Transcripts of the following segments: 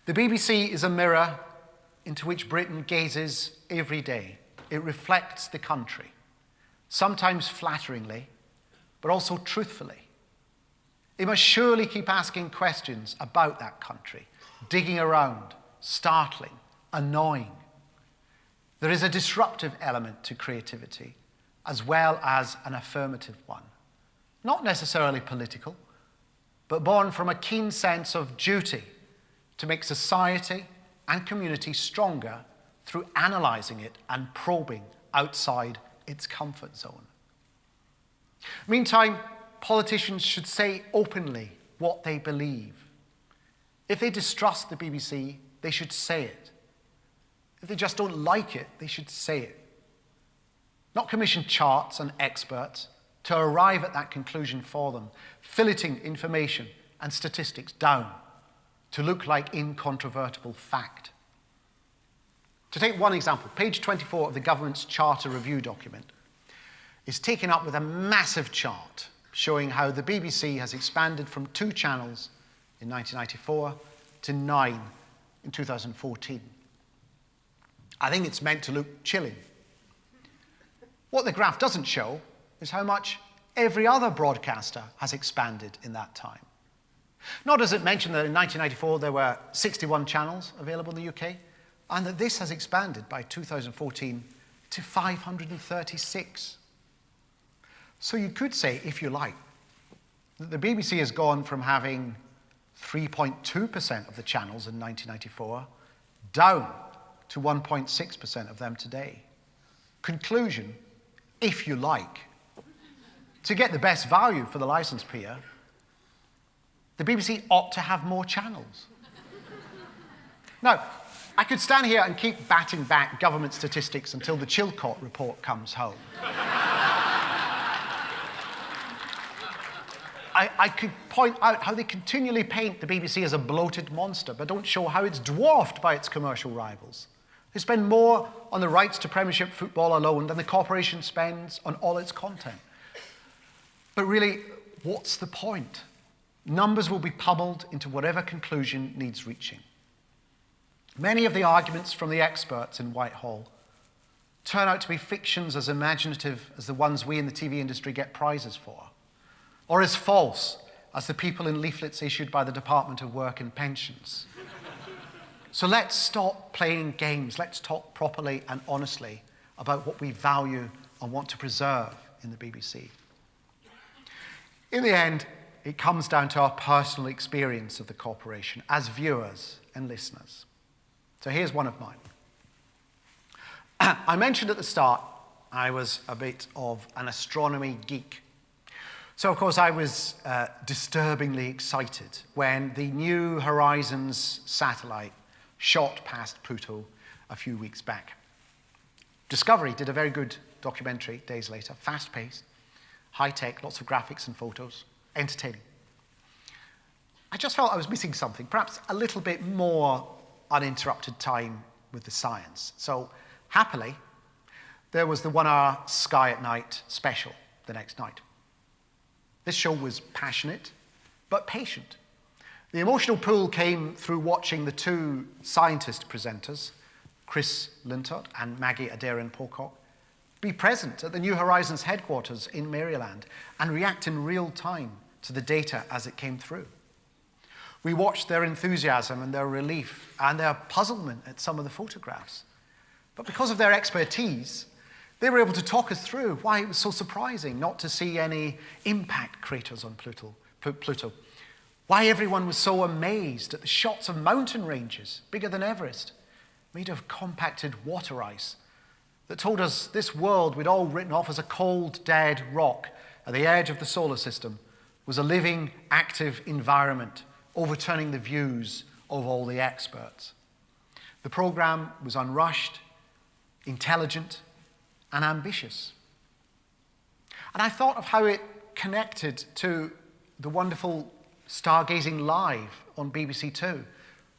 The BBC is a mirror into which Britain gazes every day. It reflects the country, sometimes flatteringly, but also truthfully. It must surely keep asking questions about that country, digging around, startling, annoying. There is a disruptive element to creativity, as well as an affirmative one. Not necessarily political, but born from a keen sense of duty to make society and community stronger through analysing it and probing outside its comfort zone. Meantime, politicians should say openly what they believe. If they distrust the BBC, they should say it. If they just don't like it, they should say it. Not commission charts and experts to arrive at that conclusion for them, filleting information and statistics down to look like incontrovertible fact. To take one example, page 24 of the government's Charter Review document is taken up with a massive chart showing how the BBC has expanded from 2 channels in 1994 to 9 in 2014. I think it's meant to look chilling. What the graph doesn't show is how much every other broadcaster has expanded in that time. Nor does it mention that in 1994 there were 61 channels available in the UK, and that this has expanded by 2014 to 536. So you could say, if you like, that the BBC has gone from having 3.2% of the channels in 1994 down to 1.6% of them today. Conclusion, if you like, to get the best value for the licence payer, the BBC ought to have more channels. Now, I could stand here and keep batting back government statistics until the Chilcot report comes home. I could point out how they continually paint the BBC as a bloated monster, but don't show how it's dwarfed by its commercial rivals. They spend more on the rights to Premiership football alone than the corporation spends on all its content. But really, what's the point? Numbers will be pummeled into whatever conclusion needs reaching. Many of the arguments from the experts in Whitehall turn out to be fictions as imaginative as the ones we in the TV industry get prizes for, or as false as the people in leaflets issued by the Department of Work and Pensions. So let's stop playing games. Let's talk properly and honestly about what we value and want to preserve in the BBC. In the end, it comes down to our personal experience of the corporation as viewers and listeners. So here's one of mine. I mentioned at the start I was a bit of an astronomy geek. So, of course, I was disturbingly excited when the New Horizons satellite shot past Pluto a few weeks back. Discovery did a very good documentary days later, fast-paced, high-tech, lots of graphics and photos, entertaining. I just felt I was missing something, perhaps a little bit more uninterrupted time with the science. So, happily, there was the 1-hour Sky at Night special the next night. This show was passionate, but patient. The emotional pull came through watching the 2 scientist presenters, Chris Lintott and Maggie Adair-Pocock, be present at the New Horizons headquarters in Maryland and react in real time to the data as it came through. We watched their enthusiasm and their relief and their puzzlement at some of the photographs. But because of their expertise, they were able to talk us through why it was so surprising not to see any impact craters on Pluto, why everyone was so amazed at the shots of mountain ranges bigger than Everest, made of compacted water ice, that told us this world we'd all written off as a cold, dead rock at the edge of the solar system was a living, active environment, overturning the views of all the experts. The program was unrushed, intelligent, and ambitious. And I thought of how it connected to the wonderful Stargazing Live on BBC Two,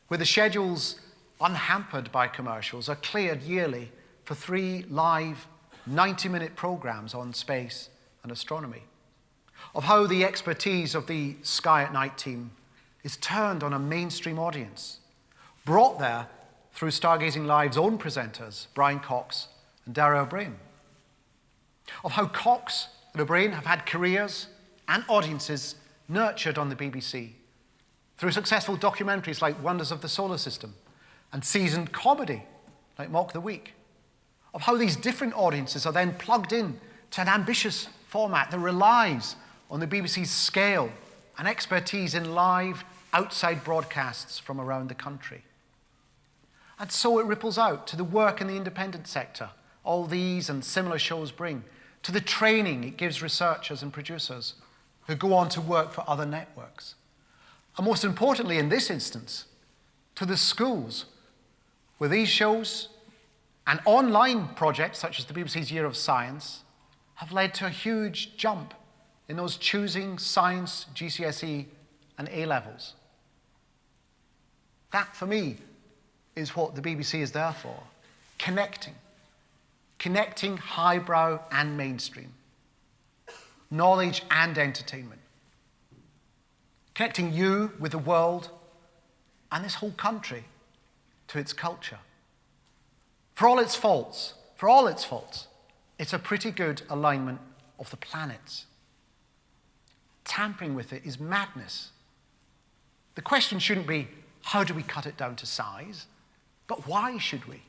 where the schedules, unhampered by commercials, are cleared yearly for 3 live 90-minute programs on space and astronomy. Of how the expertise of the Sky at Night team is turned on a mainstream audience, brought there through Stargazing Live's own presenters, Brian Cox and Dara O'Brien. Of how Cox and O'Brien have had careers and audiences nurtured on the BBC through successful documentaries like Wonders of the Solar System and seasoned comedy like Mock the Week. Of how these different audiences are then plugged in to an ambitious format that relies on the BBC's scale and expertise in live, outside broadcasts from around the country. And so it ripples out to the work in the independent sector all these and similar shows bring, to the training it gives researchers and producers who go on to work for other networks. And most importantly, in this instance, to the schools where these shows and online projects such as the BBC's Year of Science have led to a huge jump in those choosing science, GCSE and A-levels. That, for me, is what the BBC is there for. Connecting highbrow and mainstream, knowledge and entertainment, connecting you with the world and this whole country to its culture. For all its faults, it's a pretty good alignment of the planets. Tampering with it is madness. The question shouldn't be, how do we cut it down to size? But why should we?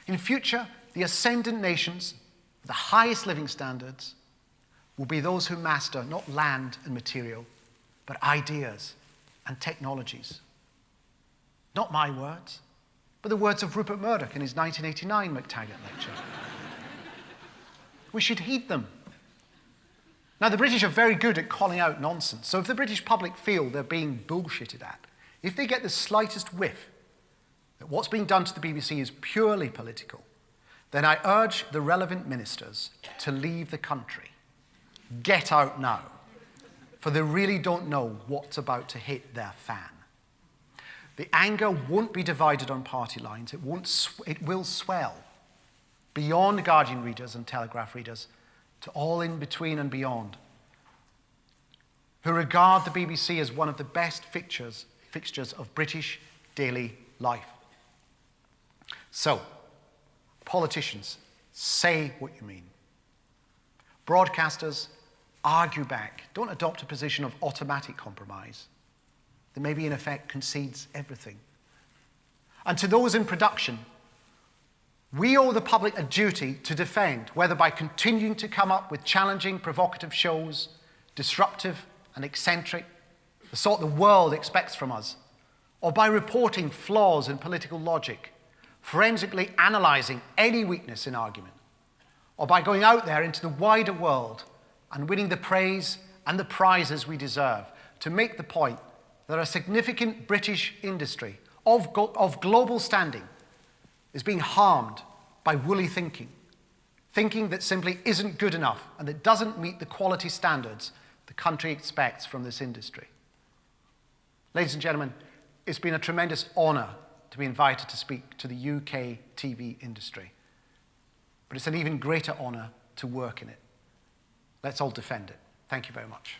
In future, the ascendant nations with the highest living standards will be those who master not land and material, but ideas and technologies. Not my words, but the words of Rupert Murdoch in his 1989 MacTaggart Lecture. We should heed them. Now, the British are very good at calling out nonsense, so if the British public feel they're being bullshitted at, if they get the slightest whiff that what's being done to the BBC is purely political, then I urge the relevant ministers to leave the country. Get out now, for they really don't know what's about to hit their fan. The anger won't be divided on party lines. It will swell beyond Guardian readers and Telegraph readers to all in between and beyond, who regard the BBC as one of the best fixtures of British daily life. So, politicians, say what you mean. Broadcasters, argue back. Don't adopt a position of automatic compromise that maybe in effect concedes everything. And to those in production, we owe the public a duty to defend, whether by continuing to come up with challenging, provocative shows, disruptive and eccentric, the sort the world expects from us, or by reporting flaws in political logic, forensically analysing any weakness in argument, or by going out there into the wider world and winning the praise and the prizes we deserve to make the point that a significant British industry of global standing is being harmed by woolly thinking that simply isn't good enough and that doesn't meet the quality standards the country expects from this industry. Ladies and gentlemen, it's been a tremendous honour to be invited to speak to the UK TV industry. But it's an even greater honour to work in it. Let's all defend it. Thank you very much.